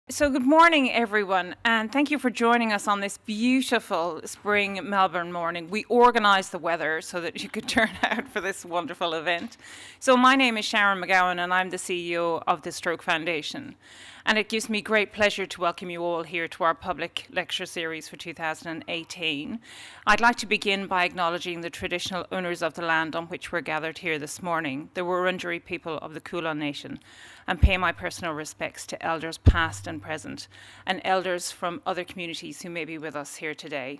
So good morning, everyone, and thank you for joining us on this beautiful spring Melbourne morning. We organised the weather so that you could turn out for this wonderful event. So my name is Sharon McGowan, and I'm the CEO of the Stroke Foundation. And it gives me great pleasure to welcome you all here to our public lecture series for 2018. I'd like to begin by acknowledging the traditional owners of the land on which we're gathered here this morning, the Wurundjeri people of the Kulin Nation, and pay my personal respects to elders past and present, and elders from other communities who may be with us here today.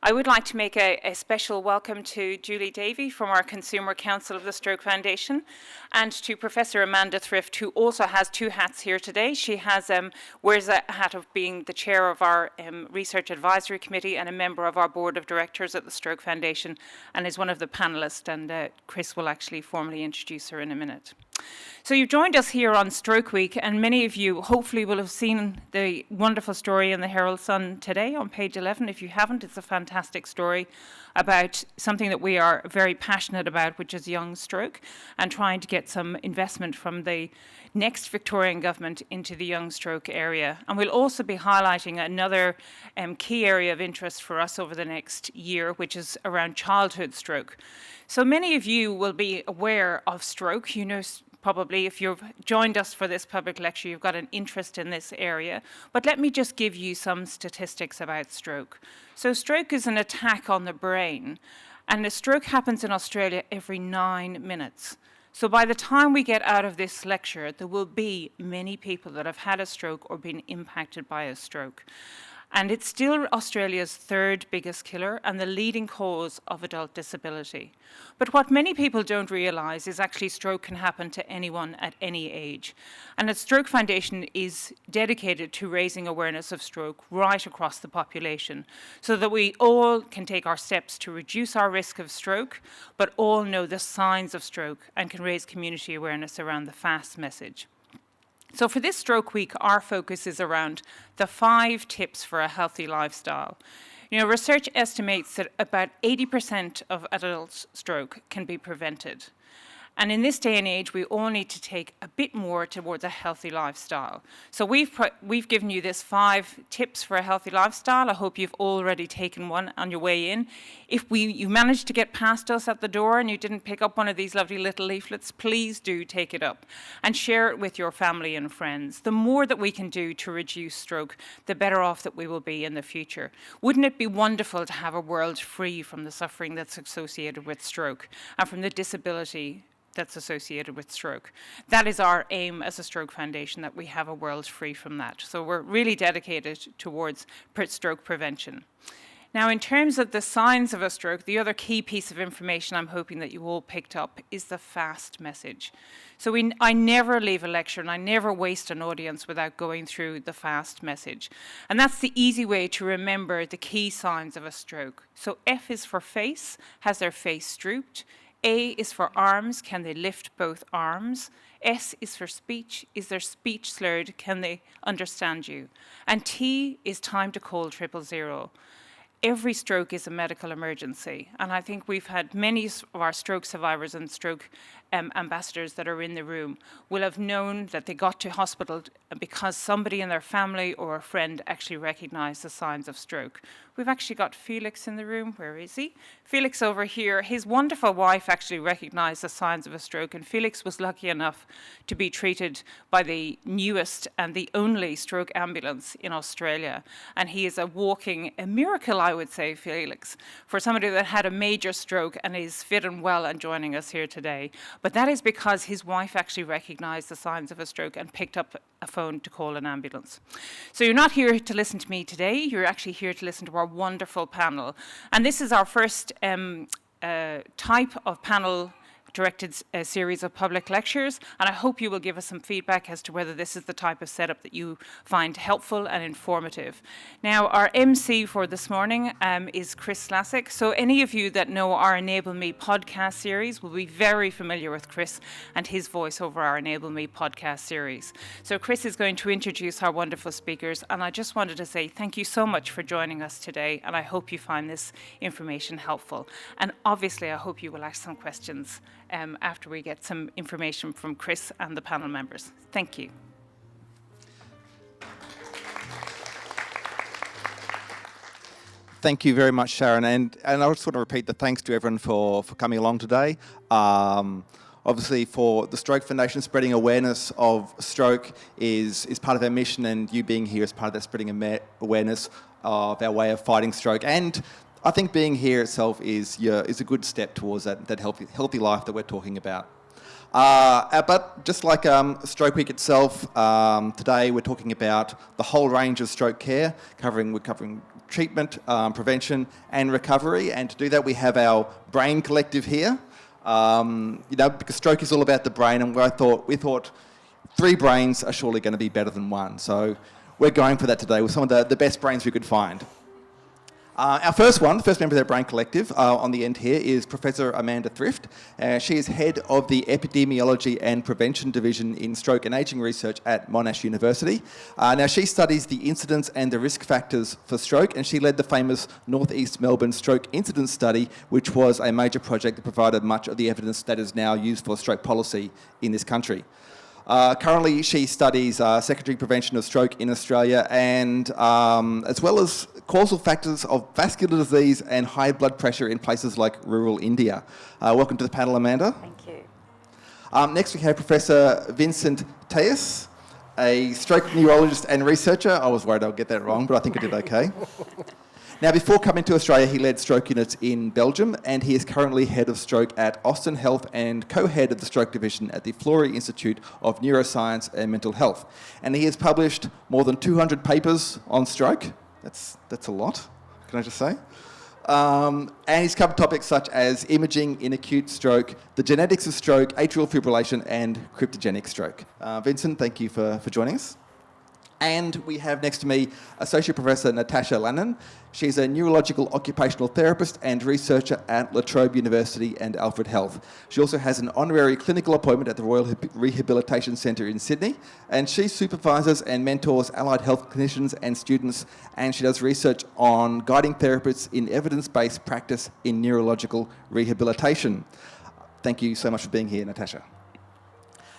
I would like to make a special welcome to Julie Davey from our Consumer Council of the Stroke Foundation, and to Professor Amanda Thrift, who also has two hats here today. She wears a hat of being the chair of our Research Advisory Committee and a member of our Board of Directors at the Stroke Foundation, and is one of the panellists, and Chris will actually formally introduce her in a minute. So you've joined us here on Stroke Week, and many of you hopefully will have seen the wonderful story in the Herald Sun today on page 11. If you haven't, it's a fantastic story about something that we are very passionate about, which is young stroke, and trying to get some investment from the next Victorian government into the young stroke area. And we'll also be highlighting another key area of interest for us over the next year, which is around childhood stroke. So many of you will be aware of stroke. You know, probably if you've joined us for this public lecture, you've got an interest in this area. But let me just give you some statistics about stroke. So stroke is an attack on the brain, and a stroke happens in Australia every 9 minutes. So by the time we get out of this lecture, there will be many people that have had a stroke or been impacted by a stroke. And it's still Australia's third biggest killer and the leading cause of adult disability. But what many people don't realise is actually stroke can happen to anyone at any age. And the Stroke Foundation is dedicated to raising awareness of stroke right across the population, so that we all can take our steps to reduce our risk of stroke, but all know the signs of stroke and can raise community awareness around the FAST message. So for this Stroke Week, our focus is around the 5 tips for a healthy lifestyle. You know, research estimates that about 80% of adult stroke can be prevented. And in this day and age, we all need to take a bit more towards a healthy lifestyle. So we've given you this 5 tips for a healthy lifestyle. I hope you've already taken one on your way in. If you managed to get past us at the door and you didn't pick up one of these lovely little leaflets, please do take it up and share it with your family and friends. The more that we can do to reduce stroke, the better off that we will be in the future. Wouldn't it be wonderful to have a world free from the suffering that's associated with stroke and from the disability that's associated with stroke? That is our aim as a Stroke Foundation, that we have a world free from that. So we're really dedicated towards stroke prevention. Now, in terms of the signs of a stroke, the other key piece of information I'm hoping that you all picked up is the FAST message. So I never leave a lecture and I never waste an audience without going through the FAST message. And that's the easy way to remember the key signs of a stroke. So F is for face, has their face drooped. A is for arms, can they lift both arms? S is for speech, is their speech slurred, can they understand you? And T is time to call 000. Every stroke is a medical emergency, and I think we've had many of our stroke survivors and stroke ambassadors that are in the room will have known that they got to hospital because somebody in their family or a friend actually recognised the signs of stroke. We've actually got Felix in the room. Where is he? Felix over here. His wonderful wife actually recognised the signs of a stroke, and Felix was lucky enough to be treated by the newest and the only stroke ambulance in Australia. And he is a miracle, I would say, Felix, for somebody that had a major stroke and is fit and well and joining us here today. But that is because his wife actually recognised the signs of a stroke and picked up a phone to call an ambulance. So you're not here to listen to me today, you're actually here to listen to our wonderful panel. And this is our first type of panel directed series of public lectures, and I hope you will give us some feedback as to whether this is the type of setup that you find helpful and informative. Now, our MC for this morning is Chris Lassig. So any of you that know our Enable Me podcast series will be very familiar with Chris and his voice over our Enable Me podcast series. So Chris is going to introduce our wonderful speakers, and I just wanted to say thank you so much for joining us today, and I hope you find this information helpful. And obviously, I hope you will ask some questions after we get some information from Chris and the panel members. Thank you. Thank you very much, Sharon. And I just want to repeat the thanks to everyone for coming along today. Obviously, for the Stroke Foundation, spreading awareness of stroke is part of our mission, and you being here is part of that spreading awareness of our way of fighting stroke. And I think being here itself is a good step towards that healthy life that we're talking about. But just like Stroke Week itself, today we're talking about the whole range of stroke care, we're covering treatment, prevention and recovery. And to do that, we have our brain collective here. Because stroke is all about the brain, and we thought 3 brains are surely going to be better than 1. So we're going for that today with some of the best brains we could find. Our first member of their brain collective on the end here is Professor Amanda Thrift. She is head of the Epidemiology and Prevention Division in Stroke and Ageing Research at Monash University. Now, she studies the incidence and the risk factors for stroke, and she led the famous North East Melbourne Stroke Incidence Study, which was a major project that provided much of the evidence that is now used for stroke policy in this country. Currently, she studies secondary prevention of stroke in Australia, and as well as causal factors of vascular disease and high blood pressure in places like rural India. Welcome to the panel, Amanda. Thank you. Next, we have Professor Vincent Thijs, a stroke neurologist and researcher. I was worried I'll get that wrong, but I think I did okay. Now, before coming to Australia, he led stroke units in Belgium, and he is currently head of stroke at Austin Health and co-head of the stroke division at the Florey Institute of Neuroscience and Mental Health. And he has published more than 200 papers on stroke. That's a lot, can I just say? And he's covered topics such as imaging in acute stroke, the genetics of stroke, atrial fibrillation, and cryptogenic stroke. Vincent, thank you for joining us. And we have next to me Associate Professor Natasha Lannin. She's a neurological occupational therapist and researcher at La Trobe University and Alfred Health. She also has an honorary clinical appointment at the Royal Rehabilitation Centre in Sydney, and she supervises and mentors allied health clinicians and students, and she does research on guiding therapists in evidence-based practice in neurological rehabilitation. Thank you so much for being here, Natasha.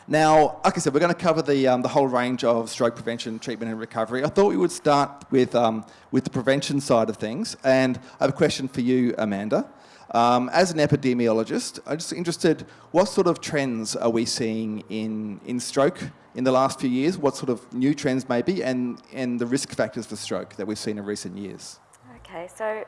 Now, like I said, we're going to cover the whole range of stroke prevention, treatment and recovery. I thought we would start with the prevention side of things. And I have a question for you, Amanda. As an epidemiologist, I'm just interested, what sort of trends are we seeing in stroke in the last few years? What sort of new trends maybe, and the risk factors for stroke that we've seen in recent years? Okay, so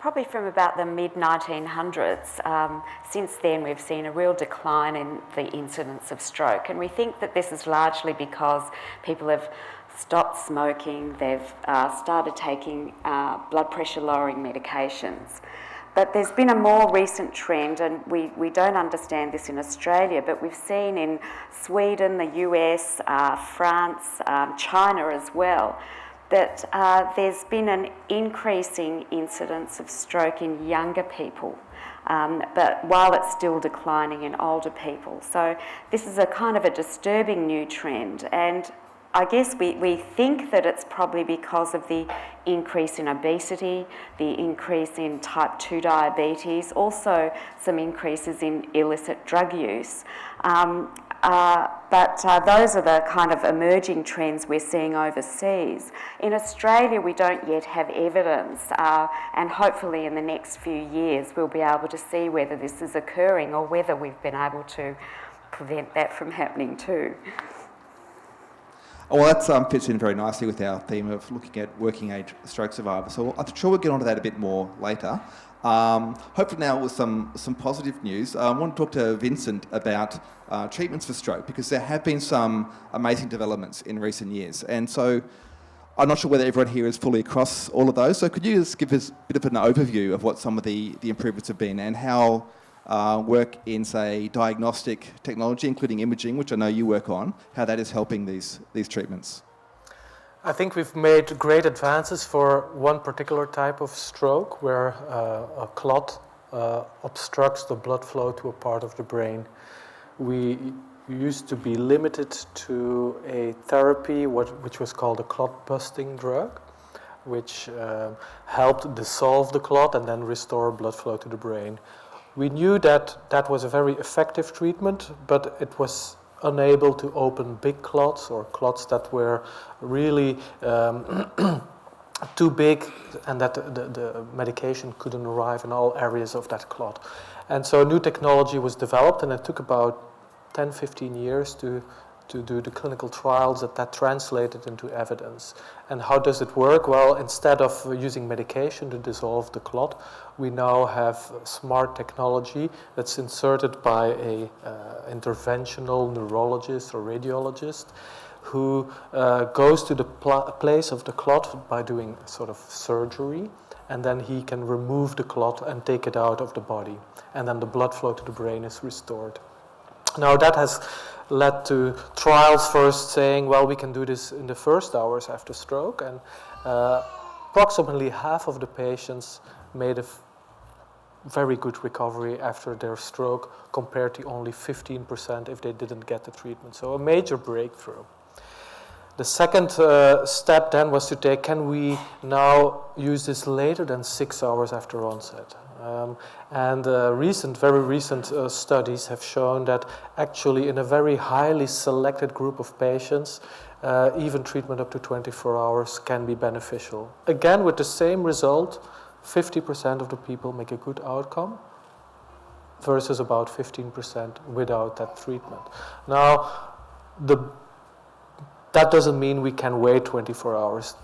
probably from about the mid-1900s, since then we've seen a real decline in the incidence of stroke, and we think that this is largely because people have stopped smoking, they've started taking blood pressure lowering medications. But there's been a more recent trend, and we don't understand this in Australia, but we've seen in Sweden, the US, France, China as well, that there's been an increasing incidence of stroke in younger people, but while it's still declining in older people. So this is a kind of a disturbing new trend, and I guess we think that it's probably because of the increase in obesity, the increase in type 2 diabetes, also some increases in illicit drug use. But those are the kind of emerging trends we're seeing overseas. In Australia, we don't yet have evidence, and hopefully in the next few years we'll be able to see whether this is occurring or whether we've been able to prevent that from happening too. Well, that fits in very nicely with our theme of looking at working age stroke survivors. So I'm sure we'll get onto that a bit more later. Hopefully now with some positive news. I want to talk to Vincent about treatments for stroke, because there have been some amazing developments in recent years. And so I'm not sure whether everyone here is fully across all of those. So could you just give us a bit of an overview of what some of the improvements have been, and how work in, say, diagnostic technology, including imaging, which I know you work on, how that is helping these treatments? I think we've made great advances for one particular type of stroke, where a clot obstructs the blood flow to a part of the brain. We used to be limited to a therapy which was called a clot-busting drug, which helped dissolve the clot and then restore blood flow to the brain. We knew that that was a very effective treatment, but it was unable to open big clots, or clots that were really too big and that the medication couldn't arrive in all areas of that clot. And so new technology was developed, and it took about 10, 15 years to do the clinical trials that translated into evidence. And how does it work? Well, instead of using medication to dissolve the clot, we now have smart technology that's inserted by a interventional neurologist or radiologist who goes to the place of the clot by doing sort of surgery, and then he can remove the clot and take it out of the body, and then the blood flow to the brain is restored. Now that has led to trials first saying, well, we can do this in the first hours after stroke, and approximately half of the patients made a very good recovery after their stroke compared to only 15% if they didn't get the treatment. So a major breakthrough. The second step then was to take, can we now use this later than 6 hours after onset? Very recent studies have shown that actually in a very highly selected group of patients, even treatment up to 24 hours can be beneficial. Again, with the same result, 50% of the people make a good outcome versus about 15% without that treatment. Now, that doesn't mean we can wait 24 hours.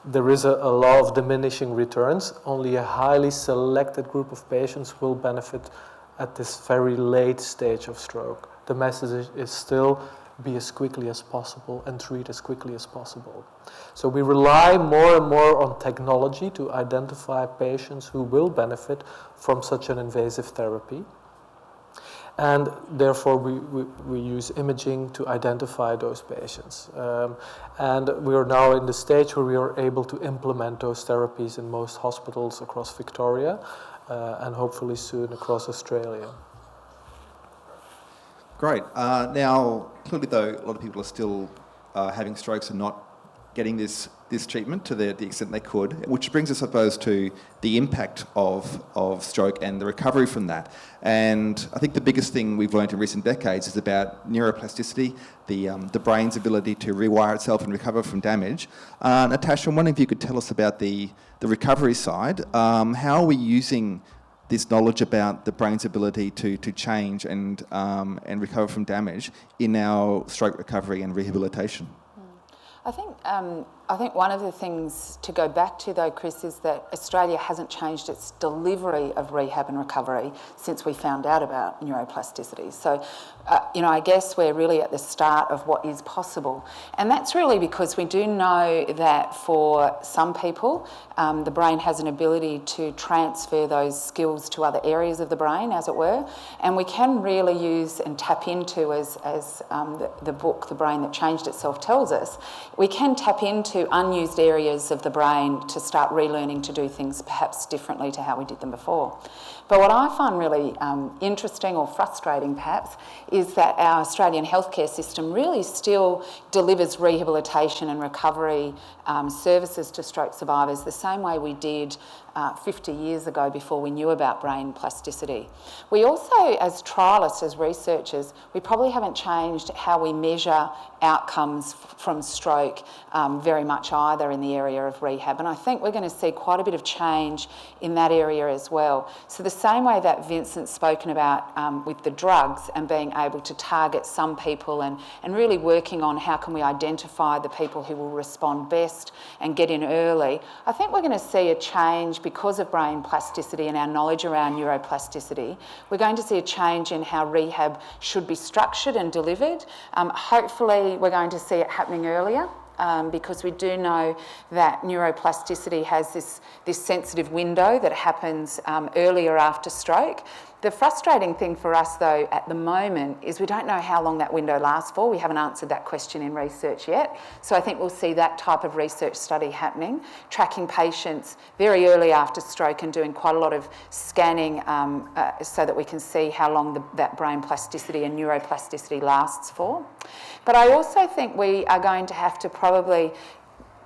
There is a law of diminishing returns. Only a highly selected group of patients will benefit at this very late stage of stroke. The message is still be as quickly as possible and treat as quickly as possible. So we rely more and more on technology to identify patients who will benefit from such an invasive therapy. And therefore, we use imaging to identify those patients. And we are now in the stage where we are able to implement those therapies in most hospitals across Victoria and hopefully soon across Australia. Great. Now, clearly, though, a lot of people are still having strokes and not getting this treatment to the extent they could, which brings us, I suppose, to the impact of stroke and the recovery from that. And I think the biggest thing we've learned in recent decades is about neuroplasticity, the brain's ability to rewire itself and recover from damage. Natasha, I'm wondering if you could tell us about the recovery side. How are we using this knowledge about the brain's ability to change and recover from damage in our stroke recovery and rehabilitation? I think one of the things to go back to, though, Chris, is that Australia hasn't changed its delivery of rehab and recovery since we found out about neuroplasticity. So, I guess we're really at the start of what is possible. And that's really because we do know that for some people, the brain has an ability to transfer those skills to other areas of the brain, as it were. And we can really use and tap into, as the book, The Brain That Changed Itself, tells us, we can tap into unused areas of the brain to start relearning to do things perhaps differently to how we did them before. But what I find really interesting or frustrating perhaps is that our Australian healthcare system really still delivers rehabilitation and recovery services to stroke survivors the same way we did 50 years ago before we knew about brain plasticity. We also, as trialists, as researchers, we probably haven't changed how we measure outcomes from stroke very much either in the area of rehab. And I think we're going to see quite a bit of change in that area as well. So the same way that Vincent's spoken about with the drugs and being able to target some people and really working on how can we identify the people who will respond best and get in early, I think we're going to see a change because of brain plasticity and our knowledge around neuroplasticity. We're going to see a change in how rehab should be structured and delivered. Hopefully we're going to see it happening earlier. Because we do know that neuroplasticity has this sensitive window that happens earlier after stroke. The frustrating thing for us, though, at the moment is we don't know how long that window lasts for. We haven't answered that question in research yet. So I think we'll see that type of research study happening, tracking patients very early after stroke and doing quite a lot of scanning so that we can see how long that brain plasticity and neuroplasticity lasts for. But I also think we are going to have to probably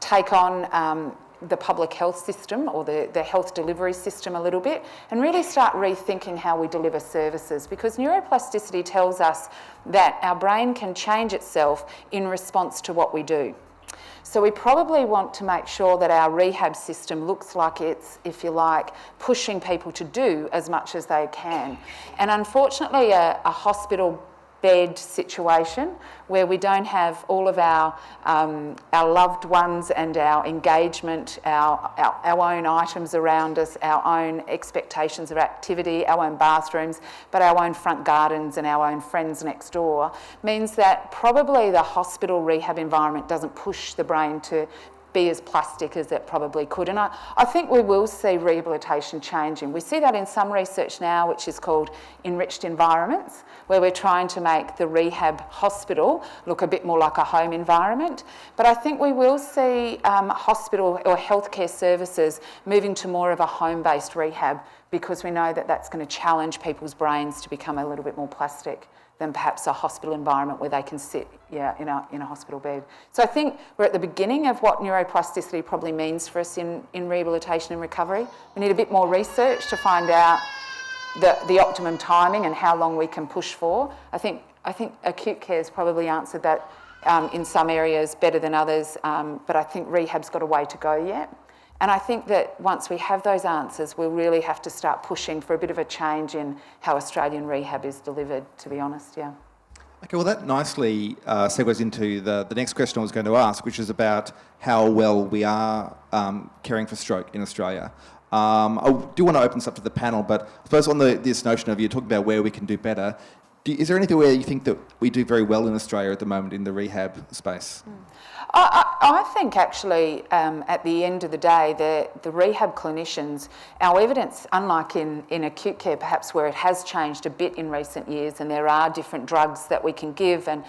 take on the public health system or the health delivery system a little bit and really start rethinking how we deliver services, because neuroplasticity tells us that our brain can change itself in response to what we do. So we probably want to make sure that our rehab system looks like it's, if you like, pushing people to do as much as they can. And unfortunately, a hospital bed situation where we don't have all of our loved ones and our engagement, our own items around us, our own expectations of activity, our own bathrooms, but our own front gardens and our own friends next door, means that probably the hospital rehab environment doesn't push the brain to be as plastic as it probably could. And I think we will see rehabilitation changing. We see that in some research now, which is called enriched environments, where we're trying to make the rehab hospital look a bit more like a home environment. But I think we will see hospital or healthcare services moving to more of a home-based rehab, because we know that that's going to challenge people's brains to become a little bit more plastic than perhaps a hospital environment where they can sit in a hospital bed. So I think we're at the beginning of what neuroplasticity probably means for us in rehabilitation and recovery. We need a bit more research to find out the optimum timing and how long we can push for. I think acute care has probably answered that in some areas better than others, but I think rehab's got a way to go yet. And I think that once we have those answers, we'll really have to start pushing for a bit of a change in how Australian rehab is delivered, to be honest, yeah. Okay, well that nicely segues into the next question I was going to ask, which is about how well we are caring for stroke in Australia. I do want to open this up to the panel, but I suppose on this notion of you talking about where we can do better, is there anything where you think that we do very well in Australia at the moment in the rehab space? I think actually at the end of the day, the rehab clinicians, our evidence, unlike in acute care perhaps where it has changed a bit in recent years and there are different drugs that we can give, and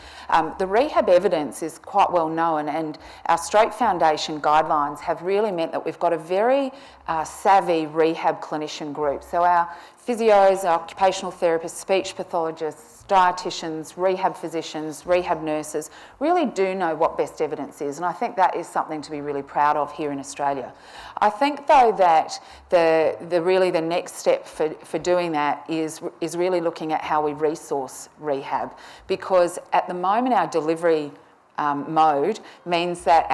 the rehab evidence is quite well known, and our Stroke Foundation guidelines have really meant that we've got a very savvy rehab clinician group. So our physios, occupational therapists, speech pathologists, dietitians, rehab physicians, rehab nurses really do know what best evidence is, and I think that is something to be really proud of here in Australia. I think though that the next step for doing that is really looking at how we resource rehab, because at the moment our delivery mode means that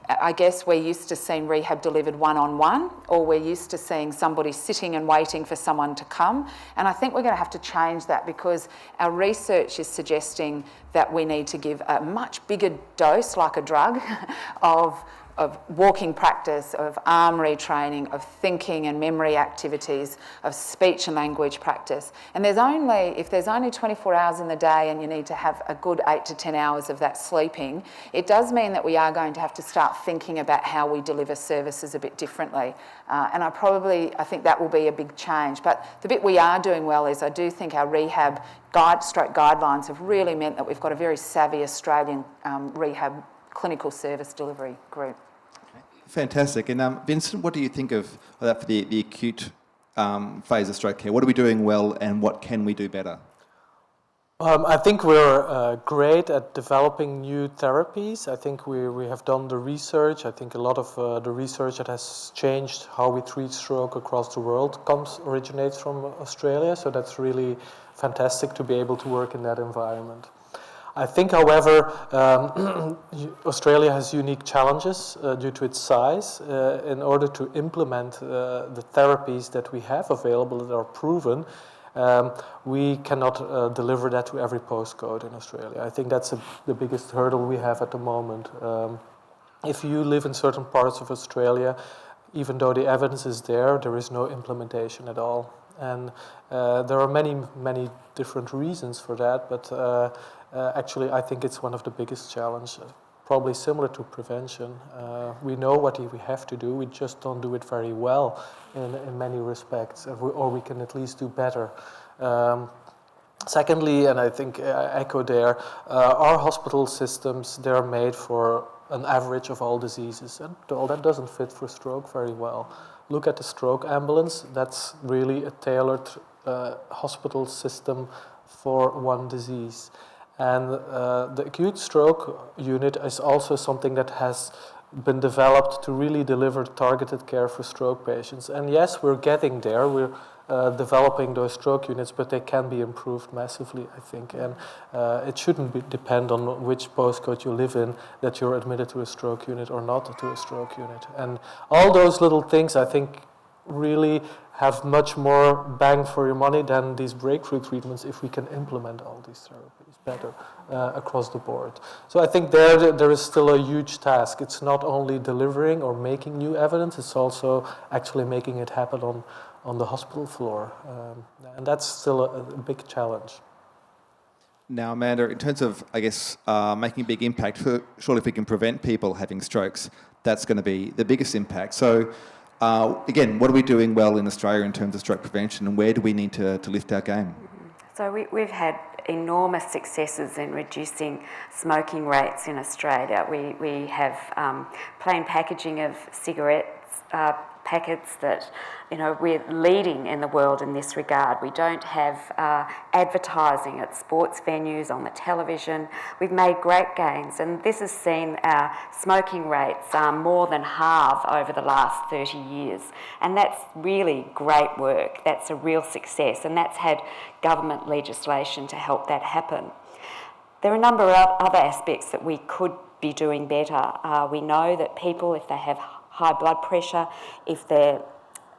I guess we're used to seeing rehab delivered one-on-one, or we're used to seeing somebody sitting and waiting for someone to come. And I think we're going to have to change that, because our research is suggesting that we need to give a much bigger dose, like a drug, of walking practice, of arm retraining, of thinking and memory activities, of speech and language practice. And if there's only 24 hours in the day and you need to have a good 8 to 10 hours of that sleeping, it does mean that we are going to have to start thinking about how we deliver services a bit differently. And I think that will be a big change. But the bit we are doing well is I do think our rehab stroke guidelines have really meant that we've got a very savvy Australian rehab clinical service delivery group. Fantastic. And Vincent, what do you think of that for the acute phase of stroke care? What are we doing well and what can we do better? I think we're great at developing new therapies. I think we have done the research. I think a lot of the research that has changed how we treat stroke across the world originates from Australia. So that's really fantastic to be able to work in that environment. I think, however, Australia has unique challenges due to its size. In order to implement the therapies that we have available that are proven, we cannot deliver that to every postcode in Australia. I think that's the biggest hurdle we have at the moment. If you live in certain parts of Australia, even though the evidence is there is no implementation at all. And there are many different reasons for that, but actually, I think it's one of the biggest challenges, probably similar to prevention. We know what we have to do, we just don't do it very well in many respects, or we can at least do better. Secondly, and I think I echo there, our hospital systems, they're made for an average of all diseases, and all that doesn't fit for stroke very well. Look at the stroke ambulance, that's really a tailored hospital system for one disease. And the acute stroke unit is also something that has been developed to really deliver targeted care for stroke patients. And yes, we're getting there. We're developing those stroke units, but they can be improved massively, I think. And it shouldn't depend on which postcode you live in that you're admitted to a stroke unit or not to a stroke unit. And all those little things, I think, really have much more bang for your money than these breakthrough treatments if we can implement all these therapies better across the board. So I think there is still a huge task. It's not only delivering or making new evidence, it's also actually making it happen on the hospital floor. And that's still a big challenge. Now, Amanda, in terms of, I guess, making a big impact, surely if we can prevent people having strokes, that's going to be the biggest impact. So, again, what are we doing well in Australia in terms of stroke prevention, and where do we need to lift our game? So we've had enormous successes in reducing smoking rates in Australia. We have plain packaging of cigarettes, packets that, we're leading in the world in this regard. We don't have advertising at sports venues, on the television. We've made great gains, and this has seen our smoking rates more than halve over the last 30 years. And that's really great work. That's a real success, and that's had government legislation to help that happen. There are a number of other aspects that we could be doing better. We know that people, if they have high blood pressure, if they're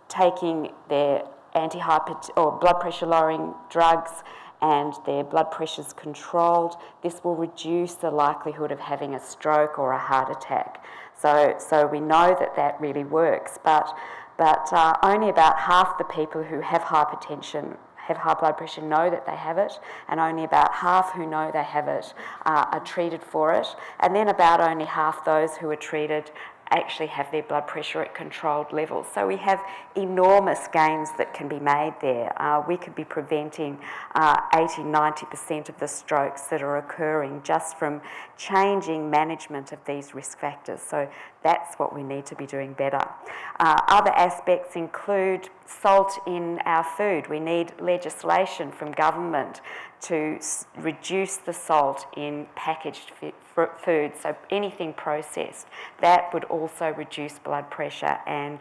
taking their or blood pressure lowering drugs and their blood pressure's controlled, this will reduce the likelihood of having a stroke or a heart attack. So we know that really works, but only about half the people who have hypertension, have high blood pressure, know that they have it, and only about half who know they have it are treated for it, and then about only half those who are treated actually have their blood pressure at controlled levels. So we have enormous gains that can be made there. We could be preventing 80-90% of the strokes that are occurring just from changing management of these risk factors. So that's what we need to be doing better. Other aspects include salt in our food. We need legislation from government to reduce the salt in packaged food, so anything processed. That would also reduce blood pressure and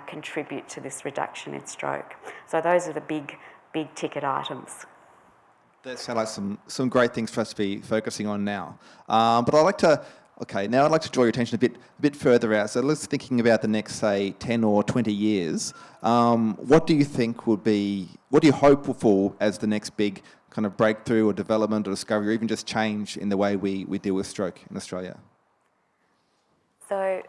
contribute to this reduction in stroke. So those are the big ticket items. That sound like some great things for us to be focusing on now. But I'd like to draw your attention a bit further out. So let's thinking about the next, say, 10 or 20 years. What do you think what do you hope for as the next big kind of breakthrough or development or discovery, or even just change in the way we deal with stroke in Australia? So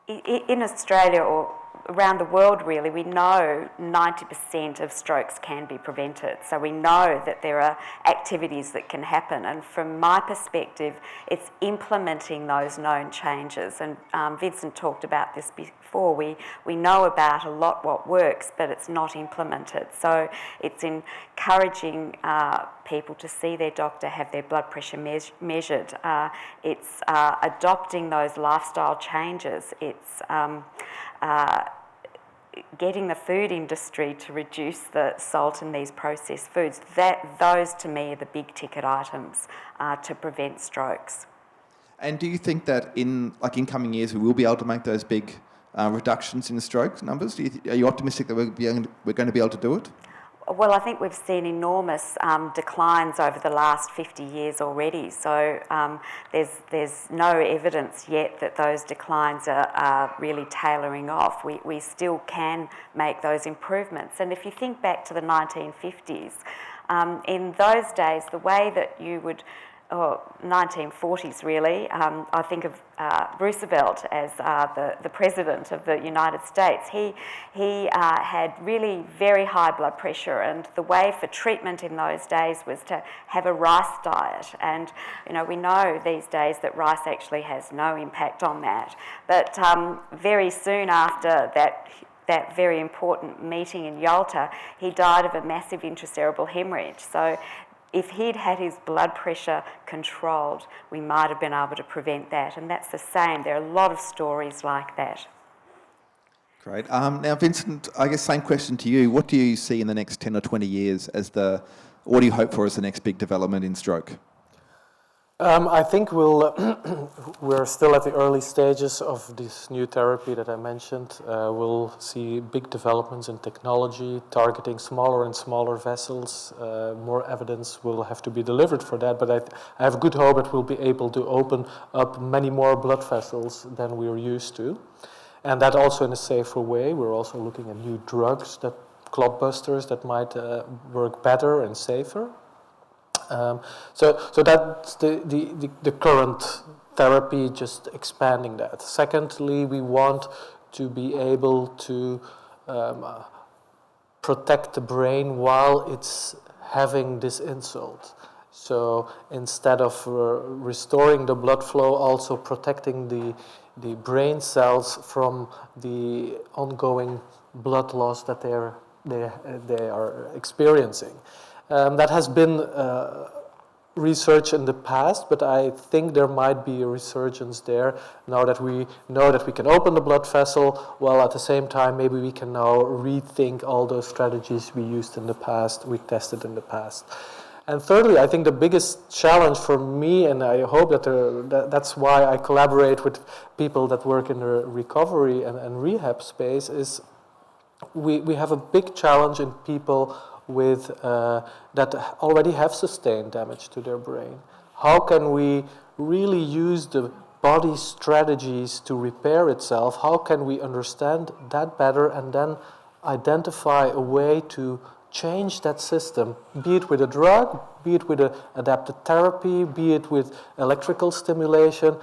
in Australia, or around the world really, we know 90% of strokes can be prevented. So we know that there are activities that can happen, and from my perspective, it's implementing those known changes. And Vincent talked about this before. We know about a lot what works, but it's not implemented. So it's encouraging people to see their doctor, have their blood pressure measured. It's adopting those lifestyle changes. It's getting the food industry to reduce the salt in these processed foods. Those to me are the big ticket items to prevent strokes. And do you think that in coming years we will be able to make those big reductions in stroke numbers? Are you optimistic that we're going to be able to do it? Well, I think we've seen enormous declines over the last 50 years already. So there's no evidence yet that those declines are really tailoring off. We still can make those improvements. And if you think back to the 1950s, in those days, the way that you would 1940s really. I think of Roosevelt as the president of the United States. He had really very high blood pressure, and the way for treatment in those days was to have a rice diet. And we know these days that rice actually has no impact on that. But very soon after that very important meeting in Yalta, he died of a massive intracerebral hemorrhage. So if he'd had his blood pressure controlled, we might have been able to prevent that. And that's the same. There are a lot of stories like that. Great. Now, Vincent, I guess same question to you. What do you see in the next 10 or 20 years what do you hope for as the next big development in stroke? I think we're still at the early stages of this new therapy that I mentioned. We'll see big developments in technology, targeting smaller and smaller vessels. More evidence will have to be delivered for that, but I have good hope that we'll be able to open up many more blood vessels than we're used to. And that also in a safer way. We're also looking at new drugs, that clot busters that might work better and safer. So that's the current therapy, just expanding that. Secondly, we want to be able to protect the brain while it's having this insult. So instead of restoring the blood flow, also protecting the brain cells from the ongoing blood loss that they are experiencing. That has been research in the past, but I think there might be a resurgence there now that we know that we can open the blood vessel, while at the same time maybe we can now rethink all those strategies we used in the past, we tested in the past. And thirdly, I think the biggest challenge for me, and I hope that's why I collaborate with people that work in the recovery and rehab space, is we have a big challenge in people with that already have sustained damage to their brain. How can we really use the body's strategies to repair itself? How can we understand that better and then identify a way to change that system, be it with a drug, be it with adaptive therapy, be it with electrical stimulation,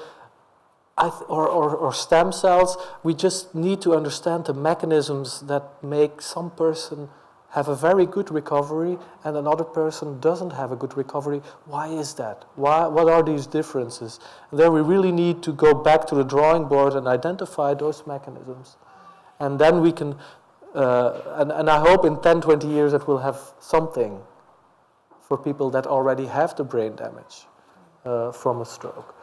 or stem cells? We just need to understand the mechanisms that make some person have a very good recovery and another person doesn't have a good recovery. Why is that? What are these differences? And there we really need to go back to the drawing board and identify those mechanisms. And then we can, and I hope in 10, 20 years that we'll have something for people that already have the brain damage from a stroke,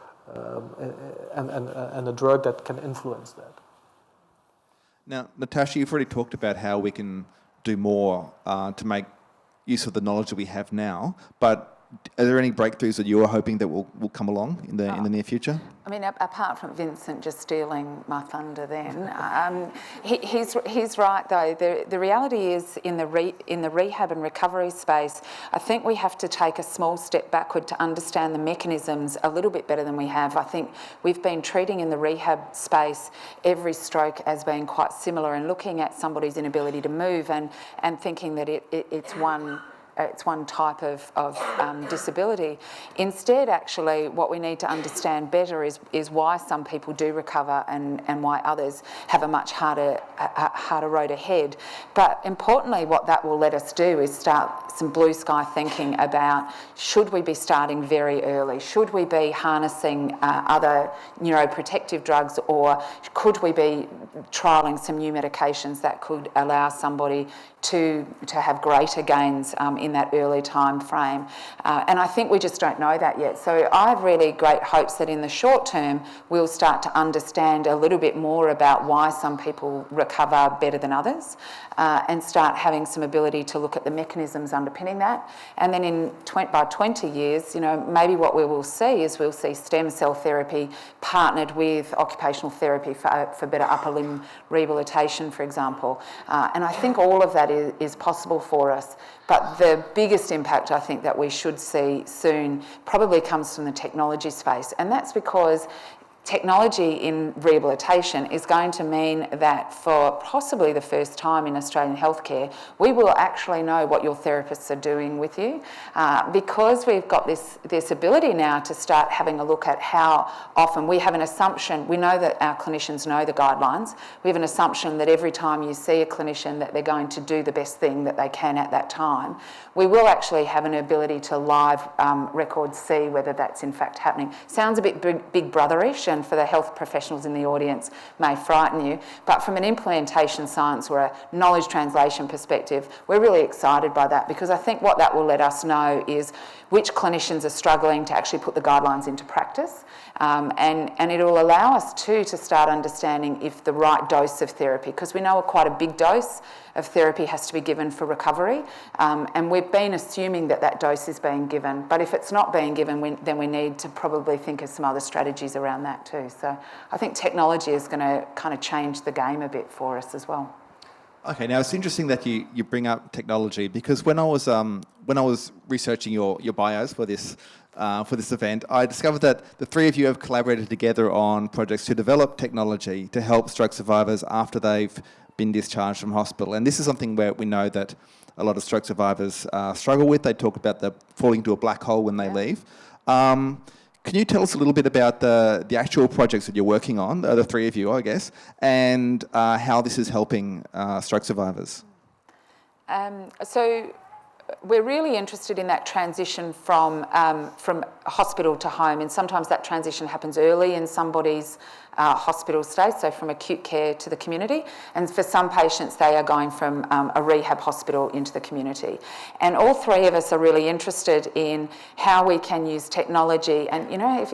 and a drug that can influence that. Now, Natasha, you've already talked about how we can do more to make use of the knowledge that we have now, but are there any breakthroughs that you're hoping that will come along in the near future? I mean, apart from Vincent just stealing my thunder then, he's right though. The reality is in the rehab and recovery space, I think we have to take a small step backward to understand the mechanisms a little bit better than we have. I think we've been treating in the rehab space every stroke as being quite similar and looking at somebody's inability to move and thinking that it's one type of disability. Instead, actually, what we need to understand better is why some people do recover and why others have a much harder road ahead. But importantly, what that will let us do is start some blue sky thinking about, should we be starting very early? Should we be harnessing other neuroprotective drugs, or could we be trialling some new medications that could allow somebody to have greater gains in that early time frame? And I think we just don't know that yet. So I have really great hopes that in the short term we'll start to understand a little bit more about why some people recover better than others, and start having some ability to look at the mechanisms underpinning that. And then by 20 years, maybe what we will see is we'll see stem cell therapy partnered with occupational therapy for better upper limb rehabilitation, for example. And I think all of that is possible for us. But the biggest impact I think that we should see soon probably comes from the technology space. And that's because technology in rehabilitation is going to mean that for possibly the first time in Australian healthcare, we will actually know what your therapists are doing with you, because we've got this ability now to start having a look at how often we have an assumption. We know that our clinicians know the guidelines. We have an assumption that every time you see a clinician that they're going to do the best thing that they can at that time. We will actually have an ability to live record see whether that's in fact happening. Sounds a bit big brotherish, and for the health professionals in the audience may frighten you, but from an implementation science or a knowledge translation perspective, we're really excited by that, because I think what that will let us know is which clinicians are struggling to actually put the guidelines into practice, and it will allow us too to start understanding if the right dose of therapy, because we know quite a big dose of therapy has to be given for recovery. And we've been assuming that that dose is being given. But if it's not being given, then we need to probably think of some other strategies around that too. So I think technology is going to kind of change the game a bit for us as well. Okay, now it's interesting that you bring up technology, because when I was researching your bios for this event, I discovered that the three of you have collaborated together on projects to develop technology to help stroke survivors after they've been discharged from hospital. And this is something where we know that a lot of stroke survivors struggle with. They talk about the falling into a black hole when they leave. Can you tell us a little bit about the actual projects that you're working on, the three of you, I guess, and how this is helping stroke survivors? So we're really interested in that transition from hospital to home, and sometimes that transition happens early in somebody's hospital stay, so from acute care to the community, and for some patients they are going from a rehab hospital into the community. And all three of us are really interested in how we can use technology. And you know,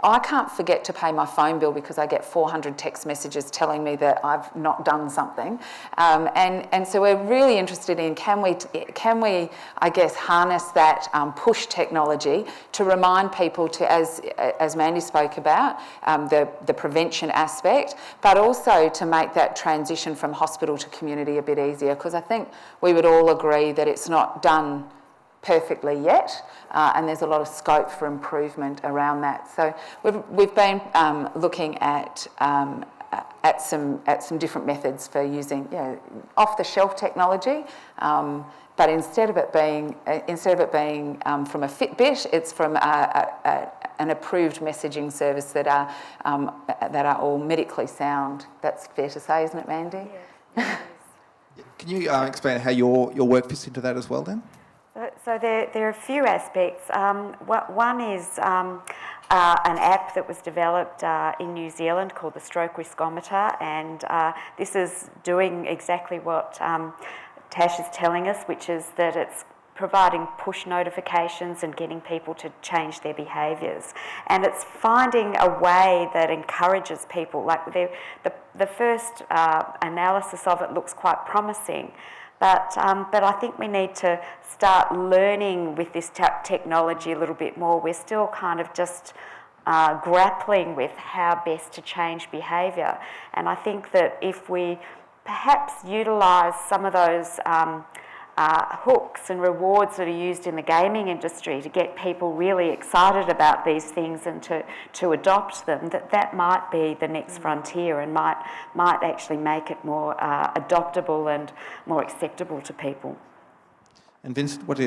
I can't forget to pay my phone bill because I get 400 text messages telling me that I've not done something. And so we're really interested in can we, I guess, harness that push technology to remind people to, as Mandy spoke about, the prevention aspect, but also to make that transition from hospital to community a bit easier, because I think we would all agree that it's not done perfectly yet, and there's a lot of scope for improvement around that. So we've been looking at some different methods for using, you know, off-the-shelf technology, but instead of it being from a Fitbit, it's from an approved messaging service that are all medically sound. That's fair to say, isn't it, Mandy? Yeah. Can you explain how your work fits into that as well, then? So there are a few aspects. One is an app that was developed in New Zealand called the Stroke Riskometer, and this is doing exactly what Tash is telling us, which is that it's providing push notifications and getting people to change their behaviours. And it's finding a way that encourages people. Like the first analysis of it looks quite promising. But I think we need to start learning with this technology a little bit more. We're still kind of just grappling with how best to change behaviour. And I think that if we perhaps utilise some of those hooks and rewards that are used in the gaming industry to get people really excited about these things and to adopt them, that might be the next frontier and might actually make it more adoptable and more acceptable to people. And Vincent, what's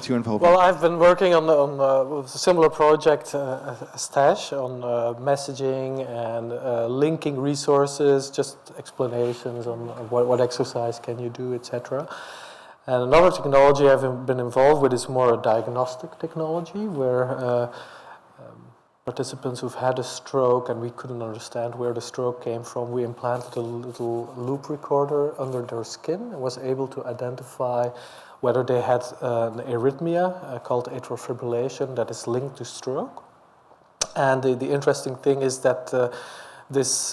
your involvement? Well, I've been working on a similar project as Tash on messaging and linking resources, just explanations on what exercise can you do, etc. And another technology I've been involved with is more a diagnostic technology, where participants who've had a stroke and we couldn't understand where the stroke came from, we implanted a little loop recorder under their skin and was able to identify whether they had an arrhythmia called atrial fibrillation that is linked to stroke. And the interesting thing is that this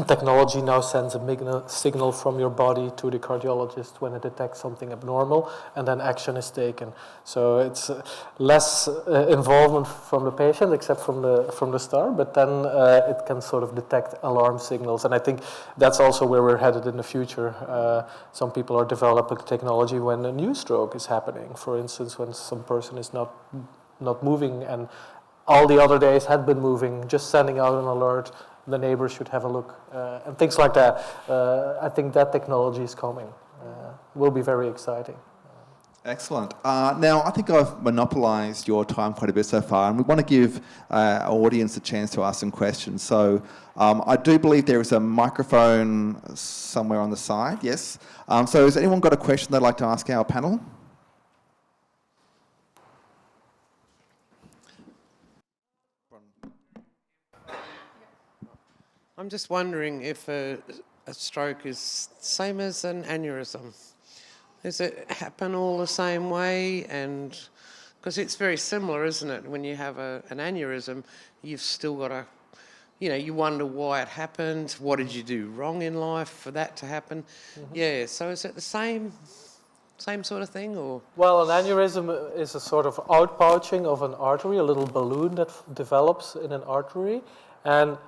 technology now sends a signal from your body to the cardiologist when it detects something abnormal, and then action is taken. So it's less involvement from the patient, except from the start, but then it can sort of detect alarm signals. And I think that's also where we're headed in the future. Some people are developing technology when a new stroke is happening. For instance, when some person is not moving and all the other days had been moving, just sending out an alert, the neighbors should have a look, and things like that. I think that technology is coming. Will be very exciting. Excellent. Now, I think I've monopolised your time quite a bit so far, and we want to give our audience a chance to ask some questions. So I do believe there is a microphone somewhere on the side, yes. So has anyone got a question they'd like to ask our panel? I'm just wondering if a stroke is the same as an aneurysm. Does it happen all the same way? And because it's very similar, isn't it? When you have an aneurysm, you've still got you wonder why it happened. What did you do wrong in life for that to happen? Yeah, so is it the same sort of thing, or? Well, an aneurysm is a sort of outpouching of an artery, a little balloon that develops in an artery. And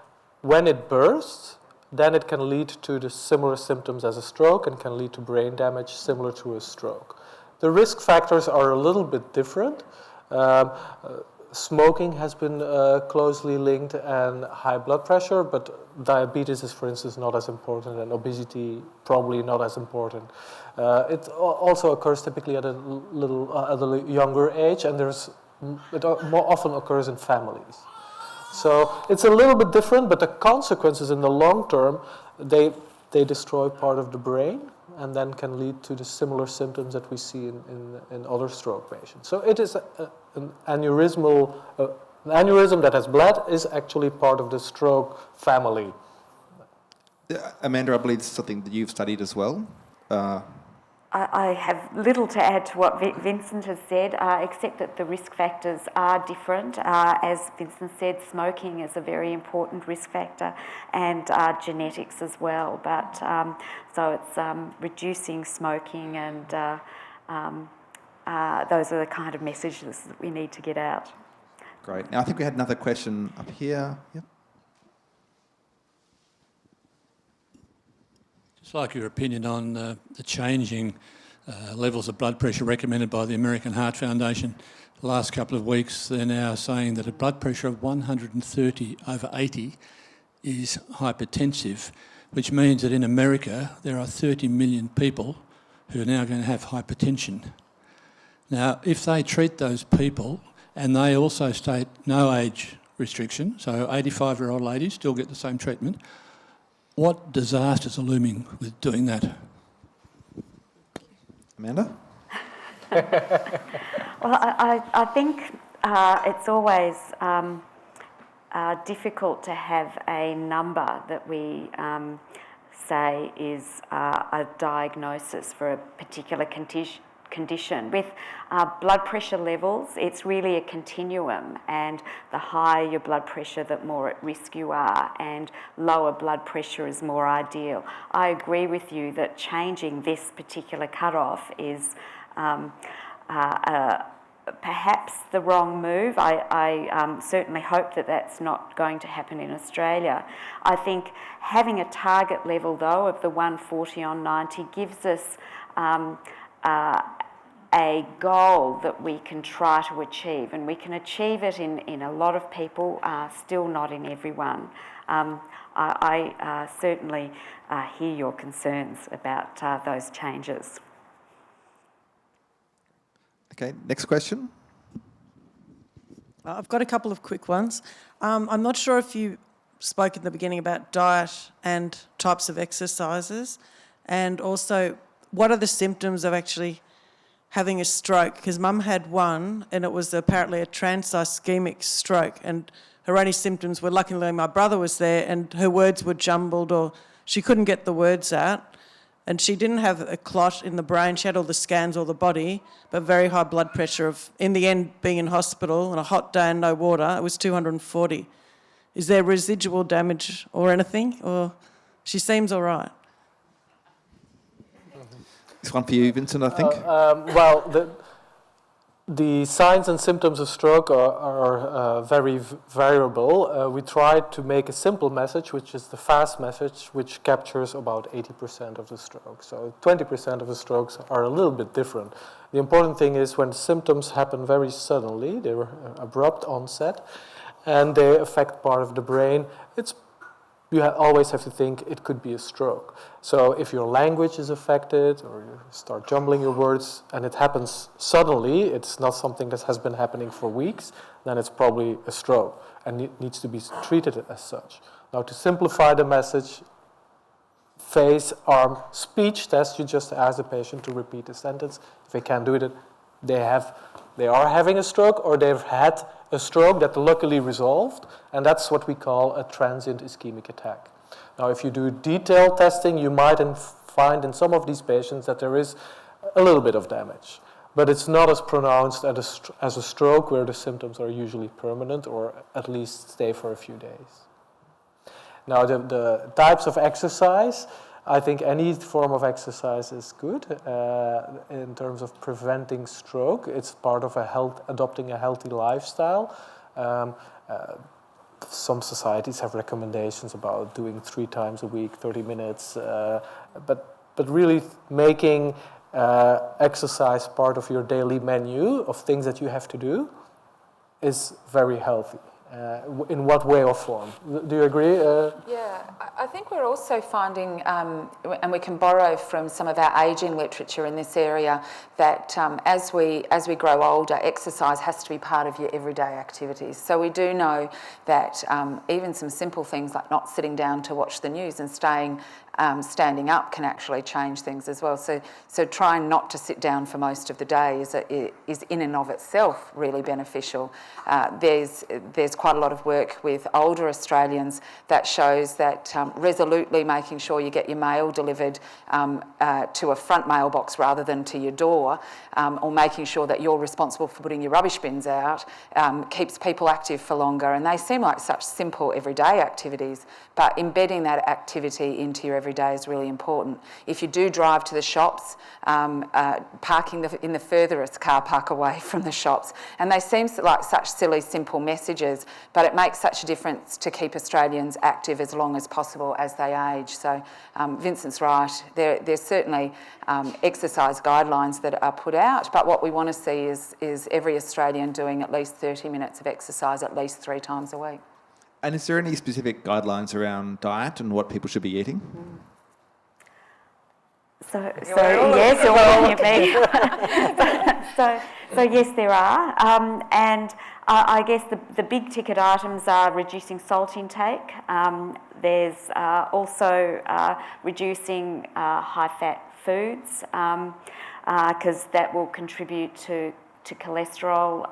when it bursts, then it can lead to the similar symptoms as a stroke and can lead to brain damage similar to a stroke. The risk factors are a little bit different. Smoking has been closely linked, and high blood pressure, but diabetes is, for instance, not as important, and obesity probably not as important. It also occurs typically at a younger age, and it more often occurs in families. So it's a little bit different, but the consequences in the long term, they destroy part of the brain, and then can lead to the similar symptoms that we see in other stroke patients. So it is an aneurysm that has bled is actually part of the stroke family. Amanda, I believe it's something that you've studied as well. I have little to add to what Vincent has said, except that the risk factors are different. As Vincent said, smoking is a very important risk factor, and genetics as well. But so it's reducing smoking, and those are the kind of messages that we need to get out. Great. Now, I think we had another question up here. Yep. Just like your opinion on the changing levels of blood pressure recommended by the American Heart Foundation. The last couple of weeks, they're now saying that a blood pressure of 130/80 is hypertensive, which means that in America there are 30 million people who are now going to have hypertension. Now, if they treat those people, and they also state no age restriction, so 85-year-old ladies still get the same treatment, what disasters are looming with doing that? Amanda? Well, I think it's always difficult to have a number that we say is a diagnosis for a particular condition. With blood pressure levels, it's really a continuum, and the higher your blood pressure, the more at risk you are, and lower blood pressure is more ideal. I agree with you that changing this particular cutoff is perhaps the wrong move. I certainly hope that that's not going to happen in Australia. I think having a target level, though, of the 140/90 gives us a goal that we can try to achieve, and we can achieve it in a lot of people, still not in everyone. I certainly hear your concerns about those changes. Okay, next question. I've got a couple of quick ones. I'm not sure if you spoke in the beginning about diet and types of exercises, and also what are the symptoms of actually having a stroke, because Mum had one and it was apparently a trans-ischemic stroke, and her only symptoms were, luckily my brother was there and her words were jumbled, or she couldn't get the words out, and she didn't have a clot in the brain. She had all the scans, all the body, but very high blood pressure of, in the end, being in hospital on a hot day and no water, it was 240. Is there residual damage or anything, or she seems all right? This one for you, Vincent, I think. Well, the signs and symptoms of stroke are very variable. We tried to make a simple message, which is the FAST message, which captures about 80% of the stroke. So 20% of the strokes are a little bit different. The important thing is when symptoms happen very suddenly, they're abrupt onset, and they affect part of the brain, you always have to think it could be a stroke. So if your language is affected or you start jumbling your words and it happens suddenly, it's not something that has been happening for weeks, then it's probably a stroke and it needs to be treated as such. Now, to simplify the message, face, arm, speech test, you just ask the patient to repeat the sentence. If they can't do it, they are having a stroke, or they've had a stroke that luckily resolved, and that's what we call a transient ischemic attack. Now, if you do detailed testing, you might find in some of these patients that there is a little bit of damage, but it's not as pronounced as a stroke, where the symptoms are usually permanent or at least stay for a few days. Now, the types of exercise, I think any form of exercise is good in terms of preventing stroke. It's part of adopting a healthy lifestyle. Some societies have recommendations about doing 3 times a week, 30 minutes, but really making exercise part of your daily menu of things that you have to do is very healthy. In what way or form? Do you agree? Yeah, I think we're also finding, and we can borrow from some of our ageing literature in this area, that as we grow older, exercise has to be part of your everyday activities. So we do know that even some simple things like not sitting down to watch the news and standing up can actually change things as well. So trying not to sit down for most of the day is in and of itself really beneficial. There's quite a lot of work with older Australians that shows that resolutely making sure you get your mail delivered to a front mailbox rather than to your door, or making sure that you're responsible for putting your rubbish bins out, keeps people active for longer. And they seem like such simple everyday activities, but embedding that activity into your everyday is really important. If you do drive to the shops, parking in the furthest car park away from the shops, and they seem like such silly, simple messages, but it makes such a difference to keep Australians active as long as possible as they age. So Vincent's right, there's certainly exercise guidelines that are put out, but what we want to see is every Australian doing at least 30 minutes of exercise at least 3 times a week. And is there any specific guidelines around diet and what people should be eating? So yes, you're looking at me. So yes, there are, and I guess the big ticket items are reducing salt intake. There's also reducing high-fat foods, because that will contribute to cholesterol,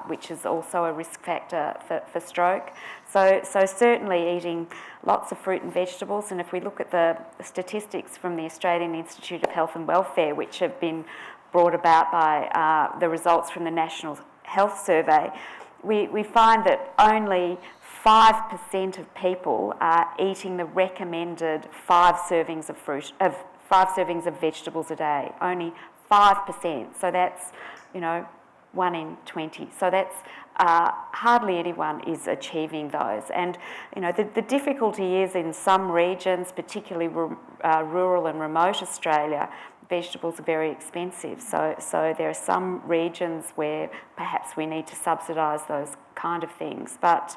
which is also a risk factor for stroke. So certainly eating lots of fruit and vegetables, and if we look at the statistics from the Australian Institute of Health and Welfare, which have been brought about by the results from the National Health Survey, we find that only 5% of people are eating the recommended 5 servings of vegetables a day. Only 5%. So that's 1 in 20. So that's hardly anyone is achieving those. And the difficulty is in some regions, particularly rural and remote Australia, vegetables are very expensive. So there are some regions where perhaps we need to subsidise those kind of things. But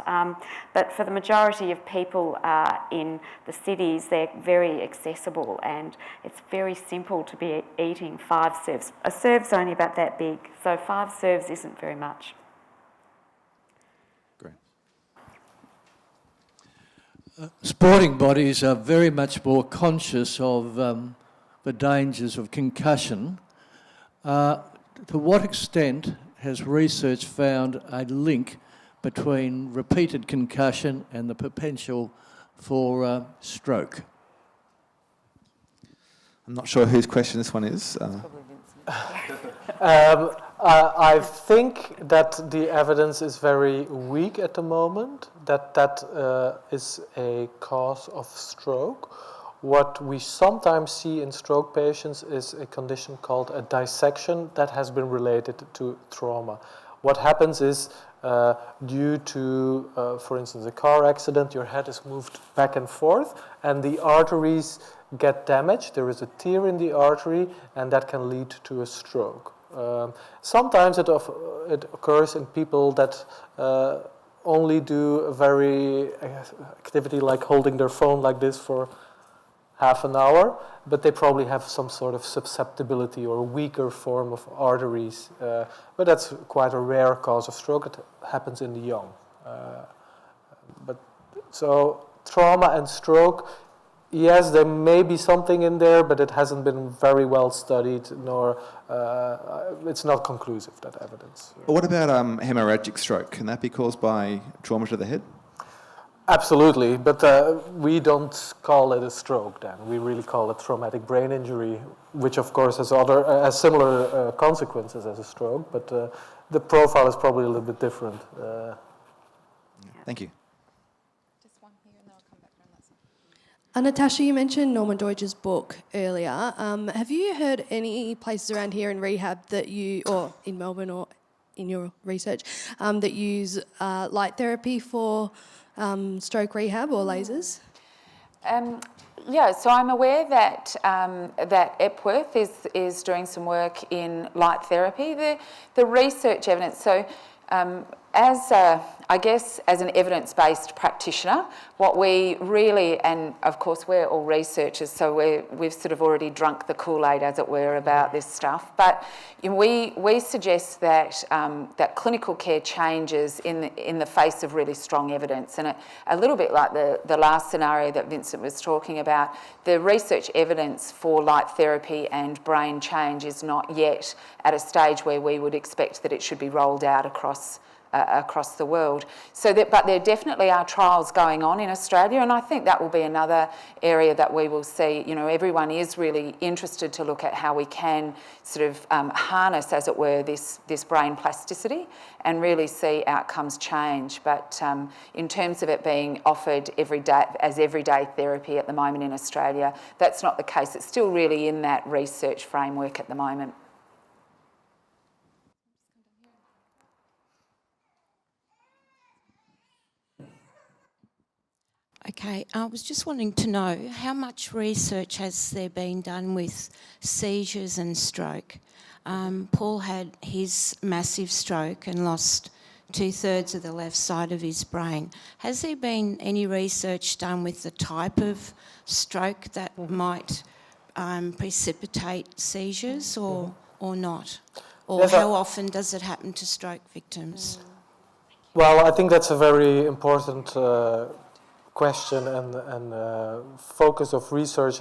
for the majority of people in the cities, they're very accessible, and it's very simple to be eating 5 serves. A serve's only about that big, so 5 serves isn't very much. Great. Sporting bodies are very much more conscious of the dangers of concussion. To what extent has research found a link between repeated concussion and the potential for stroke? I'm not sure whose question this one is. Probably Vincent. I think that the evidence is very weak at the moment, that is a cause of stroke. What we sometimes see in stroke patients is a condition called a dissection that has been related to trauma. What happens is, due to, for instance, a car accident, your head is moved back and forth, and the arteries get damaged. There is a tear in the artery, and that can lead to a stroke. Sometimes it occurs in people that only do a very activity like holding their phone like this for half an hour, but they probably have some sort of susceptibility or weaker form of arteries. But that's quite a rare cause of stroke. It happens in the young. So trauma and stroke, yes, there may be something in there, but it hasn't been very well studied, nor it's not conclusive, that evidence. What about hemorrhagic stroke? Can that be caused by trauma to the head? Absolutely, but we don't call it a stroke then. We really call it traumatic brain injury, which of course has similar consequences as a stroke, but the profile is probably a little bit different. Thank you. Just one here and then I'll come back around that Natasha, you mentioned Norman Doidge's book earlier. Have you heard any places around here in rehab that you, or in Melbourne or in your research, that use light therapy for stroke rehab or lasers? Yeah, so I'm aware that that Epworth is doing some work in light therapy. The research evidence, so I guess as an evidence-based practitioner, what we really, and of course we're all researchers, so we've sort of already drunk the Kool-Aid, as it were, about this stuff. But we suggest that that clinical care changes in the face of really strong evidence, and a little bit like the last scenario that Vincent was talking about. The research evidence for light therapy and brain change is not yet at a stage where we would expect that it should be rolled out across the world. But there definitely are trials going on in Australia, and I think that will be another area that we will see. You know, everyone is really interested to look at how we can sort of harness, as it were, this brain plasticity and really see outcomes change. But in terms of it being offered as everyday therapy at the moment in Australia, that's not the case. It's still really in that research framework at the moment. Okay, I was just wanting to know how much research has there been done with seizures and stroke? Paul had his massive stroke and lost 2/3 of the left side of his brain. Has there been any research done with the type of stroke that might precipitate seizures or not? Or Yes, how often does it happen to stroke victims? Well, I think that's a very important question and focus of research.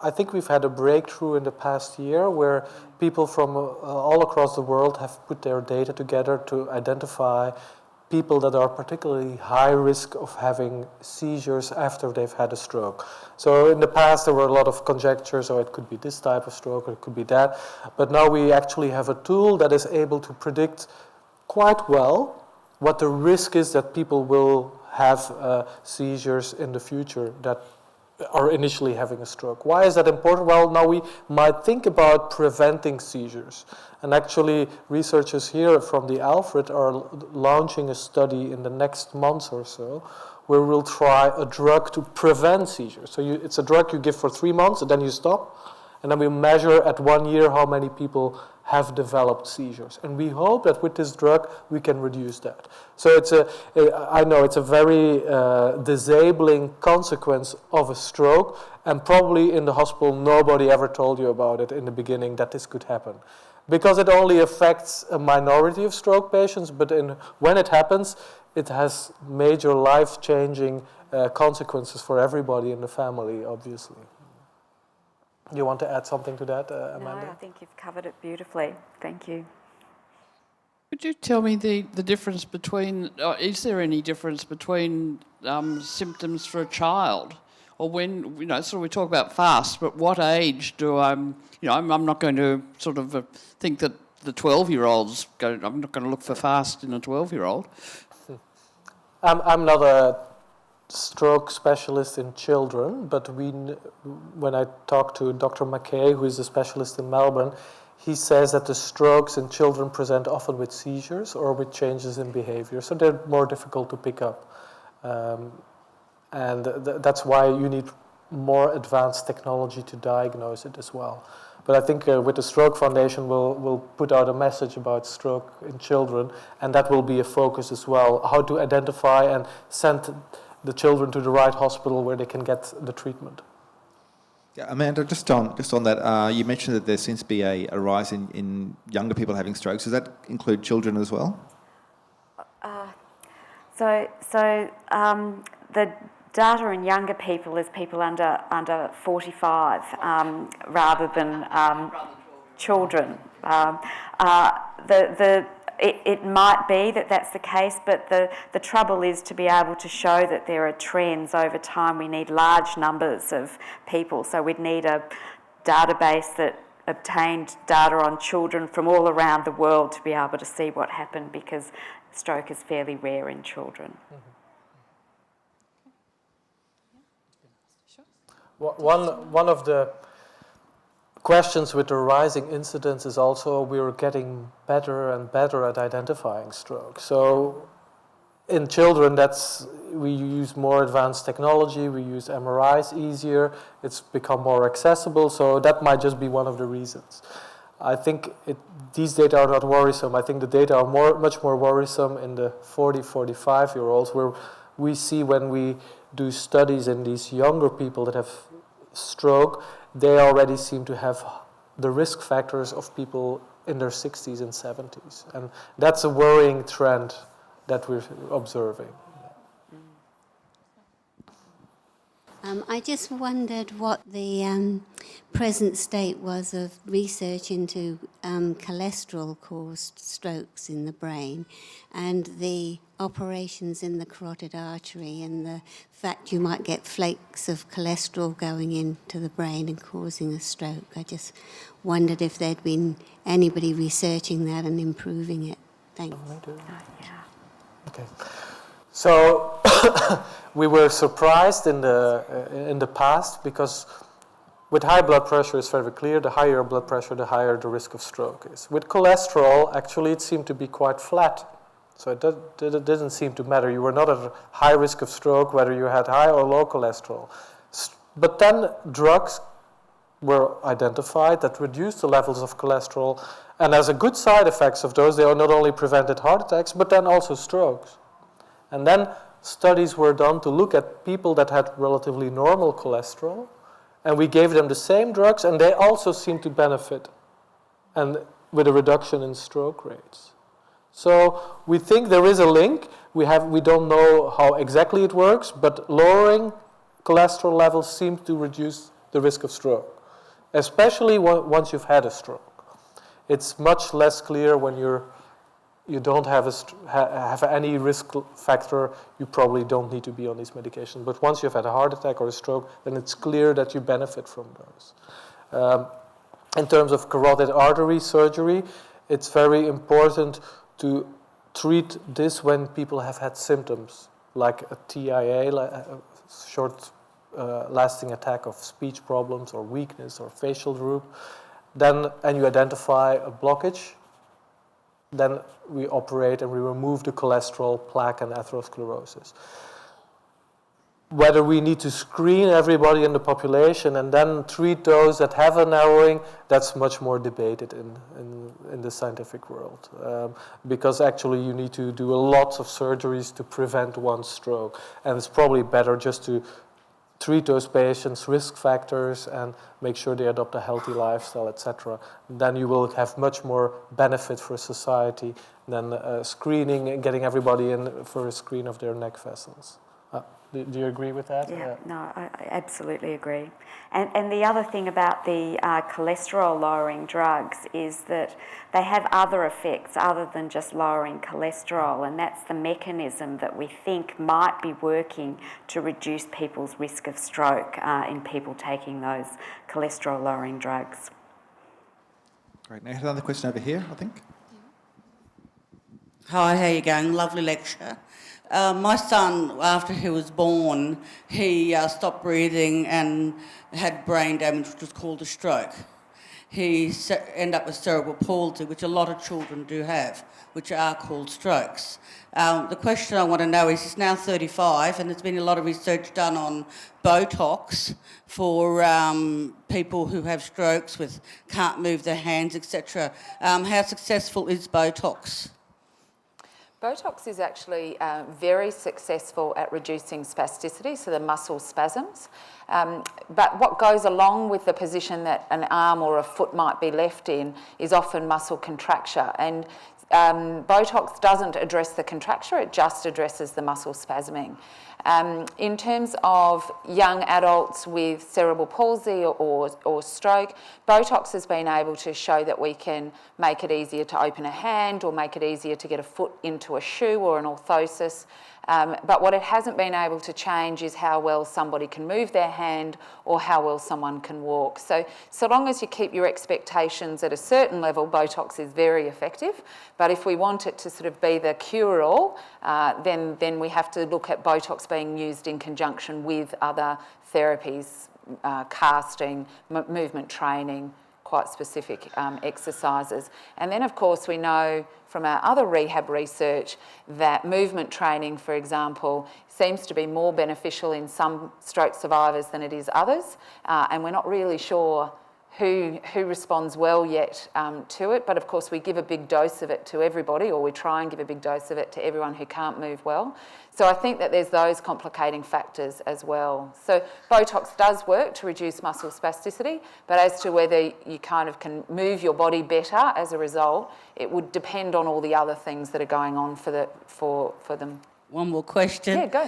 I think we've had a breakthrough in the past year where people from all across the world have put their data together to identify people that are particularly high risk of having seizures after they've had a stroke. So in the past there were a lot of conjectures, or it could be this type of stroke or it could be that, but now we actually have a tool that is able to predict quite well what the risk is that people will have seizures in the future that are initially having a stroke. Why is that important? Well, now we might think about preventing seizures. And actually, researchers here from the Alfred are launching a study in the next month or so where we'll try a drug to prevent seizures. So it's a drug you give for 3 months and then you stop. And then we measure at 1 year how many people have developed seizures. And we hope that with this drug, we can reduce that. So I know it's a very disabling consequence of a stroke, and probably in the hospital, nobody ever told you about it in the beginning that this could happen. Because it only affects a minority of stroke patients, but when it happens, it has major life-changing consequences for everybody in the family, obviously. You want to add something to that, Amanda? No, I think you've covered it beautifully. Thank you. Could you tell me the difference between, is there any difference between symptoms for a child? Or when, sort of we talk about fast, but what age do I'm not going to sort of think that the 12-year-old's I'm not going to look for fast in a 12-year-old. I'm not a stroke specialist in children, but when I talk to Dr. McKay, who is a specialist in Melbourne, he says that the strokes in children present often with seizures or with changes in behavior, so they're more difficult to pick up. And that's why you need more advanced technology to diagnose it as well. But I think with the Stroke Foundation, we'll put out a message about stroke in children, and that will be a focus as well, how to identify and send the children to the right hospital where they can get the treatment. Yeah, Amanda, just on that, you mentioned that there seems to be a rise in younger people having strokes. Does that include children as well? The data in younger people is people under 45 rather than children. It might be that that's the case, but the trouble is to be able to show that there are trends over time. We need large numbers of people, so we'd need a database that obtained data on children from all around the world to be able to see what happened, because stroke is fairly rare in children. One of the questions with the rising incidence is also we're getting better and better at identifying stroke. So in children, we use more advanced technology, we use MRIs easier, it's become more accessible, so that might just be one of the reasons. I think these data are not worrisome. I think the data are much more worrisome in the 40, 45-year-olds, where we see when we do studies in these younger people that have stroke, they already seem to have the risk factors of people in their 60s and 70s. And that's a worrying trend that we're observing. I just wondered what the present state was of research into cholesterol-caused strokes in the brain and the operations in the carotid artery and the fact you might get flakes of cholesterol going into the brain and causing a stroke. I just wondered if there'd been anybody researching that and improving it. Thanks. Okay. So we were surprised in the past because with high blood pressure, it's very clear, the higher blood pressure, the higher the risk of stroke is. With cholesterol, actually, it seemed to be quite flat. So it didn't seem to matter. You were not at high risk of stroke, whether you had high or low cholesterol. But then drugs were identified that reduced the levels of cholesterol. And as a good side effects of those, they not only prevented heart attacks, but then also strokes. And then studies were done to look at people that had relatively normal cholesterol, and we gave them the same drugs, and they also seemed to benefit, and with a reduction in stroke rates. So we think there is a link. We don't know how exactly it works, but lowering cholesterol levels seems to reduce the risk of stroke, especially once you've had a stroke. It's much less clear when you don't have any risk factor, you probably don't need to be on these medications. But once you've had a heart attack or a stroke, then it's clear that you benefit from those. In terms of carotid artery surgery, it's very important to treat this when people have had symptoms, like a TIA, a short lasting attack of speech problems or weakness or facial droop. And you identify a blockage, then we operate and we remove the cholesterol, plaque, and atherosclerosis. Whether we need to screen everybody in the population and then treat those that have a narrowing, that's much more debated in the scientific world. Because actually you need to do lots of surgeries to prevent one stroke. And it's probably better just to treat those patients' risk factors and make sure they adopt a healthy lifestyle, etc. Then you will have much more benefit for society than screening and getting everybody in for a screen of their neck vessels. Do you agree with that? Yeah, no, I absolutely agree. And the other thing about the cholesterol-lowering drugs is that they have other effects other than just lowering cholesterol, and that's the mechanism that we think might be working to reduce people's risk of stroke in people taking those cholesterol-lowering drugs. Great. Now, I have another question over here, I think. Hi, how you going? Lovely lecture. My son, after he was born, he stopped breathing and had brain damage, which was called a stroke. He ended up with cerebral palsy, which a lot of children do have, which are called strokes. The question I want to know is, he's now 35, and there's been a lot of research done on Botox for people who have strokes can't move their hands, etc. How successful is Botox? Botox is actually very successful at reducing spasticity, so the muscle spasms. But what goes along with the position that an arm or a foot might be left in is often muscle contracture. And Botox doesn't address the contracture, it just addresses the muscle spasming. In terms of young adults with cerebral palsy or stroke, Botox has been able to show that we can make it easier to open a hand or make it easier to get a foot into a shoe or an orthosis. But what it hasn't been able to change is how well somebody can move their hand or how well someone can walk. So long as you keep your expectations at a certain level, Botox is very effective. But if we want it to sort of be the cure-all, then we have to look at Botox being used in conjunction with other therapies casting, movement training, quite specific exercises. And then, of course, we know from our other rehab research that movement training, for example, seems to be more beneficial in some stroke survivors than it is others. And we're not really sure who responds well yet to it, but of course we give a big dose of it to everybody, or we try and give a big dose of it to everyone who can't move well. So I think that there's those complicating factors as well. So Botox does work to reduce muscle spasticity, but as to whether you kind of can move your body better as a result, it would depend on all the other things that are going on for them. One more question. Yeah, go.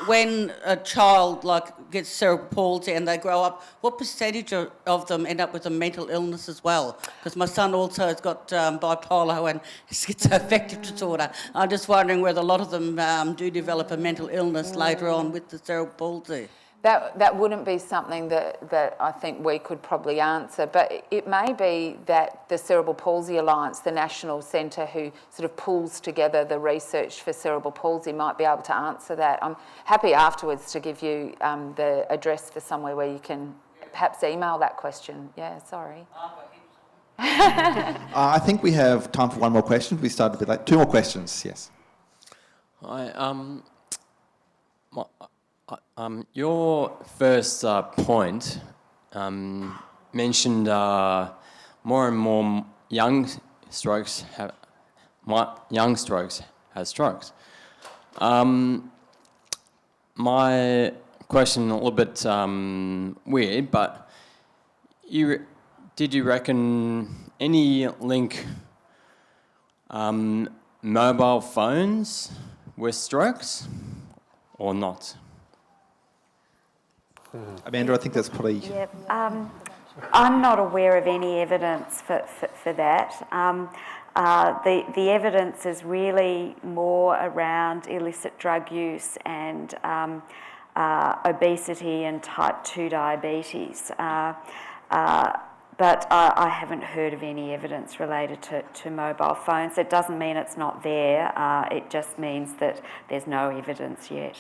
When a child gets cerebral palsy and they grow up, what percentage of them end up with a mental illness as well? Because my son also has got bipolar and schizoaffective disorder. I'm just wondering whether a lot of them do develop a mental illness later on with the cerebral palsy. That wouldn't be something that I think we could probably answer, but it may be that the Cerebral Palsy Alliance, the national centre who sort of pulls together the research for cerebral palsy, might be able to answer that. I'm happy afterwards to give you the address for somewhere where you can perhaps email that question. Yeah, sorry. I think we have time for one more question. We started a bit late. 2 more questions, yes. Hi. Your first point mentioned more and more young strokes have strokes. My question a little bit weird, but did you reckon any link mobile phones with strokes or not? Amanda, I think that's probably... Yeah, I'm not aware of any evidence for that. The evidence is really more around illicit drug use and obesity and type 2 diabetes. But I haven't heard of any evidence related to mobile phones. It doesn't mean it's not there. It just means that there's no evidence yet.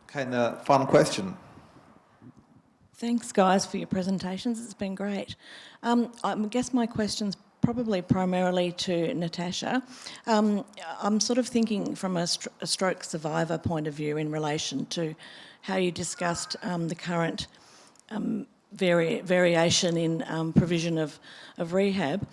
Okay, and the final question. Thanks, guys, for your presentations. It's been great. I guess my question's probably primarily to Natasha. I'm sort of thinking from a stroke survivor point of view in relation to how you discussed the current variation in provision of rehab.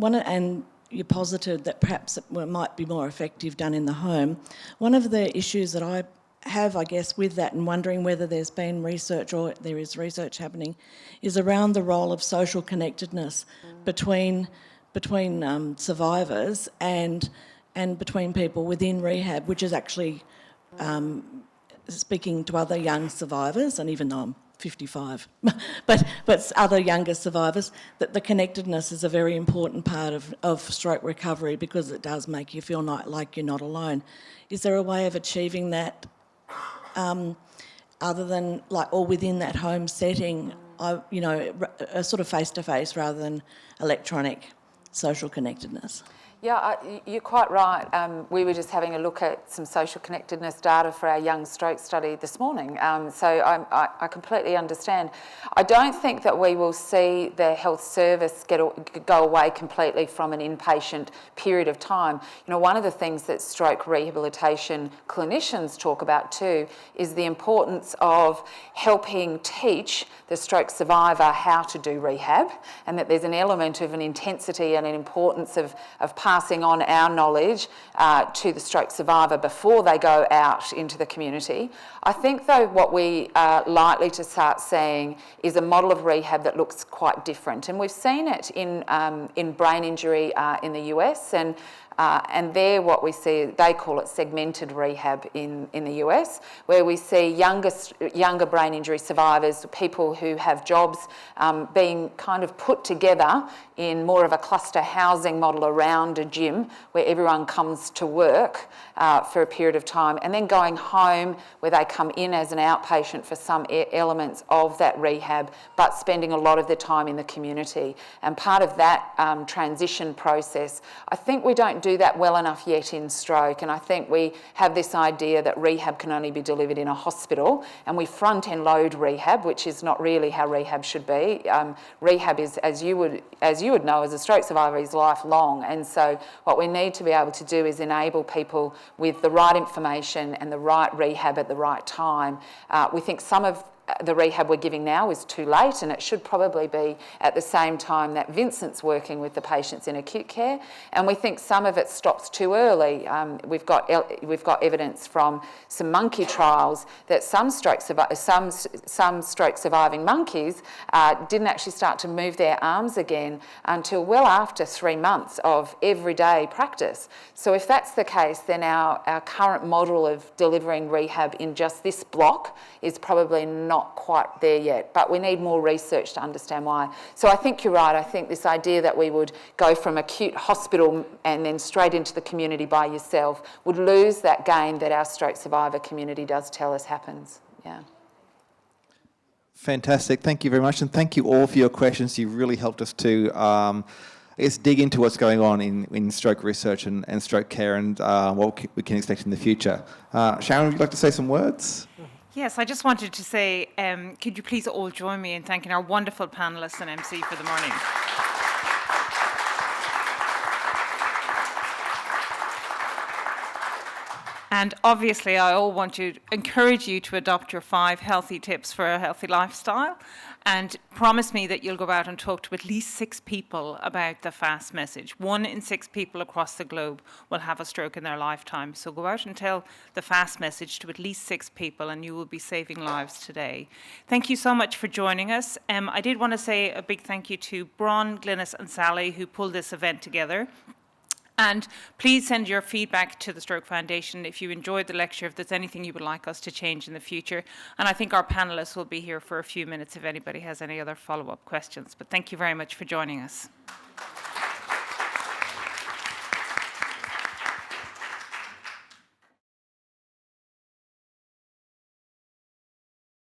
And you posited that perhaps it might be more effective done in the home. One of the issues that I have, I guess, with that and wondering whether there's been research or there is research happening is around the role of social connectedness between survivors and between people within rehab, which is actually speaking to other young survivors, and even though I'm 55, but other younger survivors, that the connectedness is a very important part of stroke recovery because it does make you feel like you're not alone. Is there a way of achieving that other than or within that home setting, a sort of face-to-face rather than electronic social connectedness? Yeah, you're quite right. We were just having a look at some social connectedness data for our young stroke study this morning. So I completely understand. I don't think that we will see the health service go away completely from an inpatient period of time. One of the things that stroke rehabilitation clinicians talk about too is the importance of helping teach the stroke survivor how to do rehab, and that there's an element of an intensity and an importance of passing on our knowledge to the stroke survivor before they go out into the community. I think, though, what we are likely to start seeing is a model of rehab that looks quite different. And we've seen it in brain injury in the US, and there what we see, they call it segmented rehab in the US, where we see younger brain injury survivors, people who have jobs, being kind of put together in more of a cluster housing model around a gym where everyone comes to work for a period of time, and then going home where they come in as an outpatient for some elements of that rehab, but spending a lot of the time in the community. And part of that transition process, I think we don't do that well enough yet in stroke, and I think we have this idea that rehab can only be delivered in a hospital, and we front-end load rehab, which is not really how rehab should be. Rehab is, as you would know, as a stroke survivor, is lifelong, and so what we need to be able to do is enable people with the right information and the right rehab at the right time. We think some of the rehab we're giving now is too late, and it should probably be at the same time that Vincent's working with the patients in acute care, and we think some of it stops too early. We've got evidence from some monkey trials that some stroke surviving monkeys didn't actually start to move their arms again until well after 3 months of everyday practice. So if that's the case, then our current model of delivering rehab in just this block is probably not quite there yet, but we need more research to understand why. So I think you're right. I think this idea that we would go from acute hospital and then straight into the community by yourself would lose that gain that our stroke survivor community does tell us happens. Yeah. Fantastic. Thank you very much, and thank you all for your questions. You've really helped us to dig into what's going on in stroke research and stroke care, and what we can expect in the future. Sharon, would you like to say some words? Yes, I just wanted to say, could you please all join me in thanking our wonderful panellists and MC for the morning. And obviously, I all want to encourage you to adopt your 5 healthy tips for a healthy lifestyle, and promise me that you'll go out and talk to at least 6 people about the FAST message. 1 in 6 people across the globe will have a stroke in their lifetime. So go out and tell the FAST message to at least 6 people, and you will be saving lives today. Thank you so much for joining us. I did want to say a big thank you to Bron, Glynis and Sally, who pulled this event together. And please send your feedback to the Stroke Foundation if you enjoyed the lecture, if there's anything you would like us to change in the future. And I think our panellists will be here for a few minutes if anybody has any other follow-up questions. But thank you very much for joining us.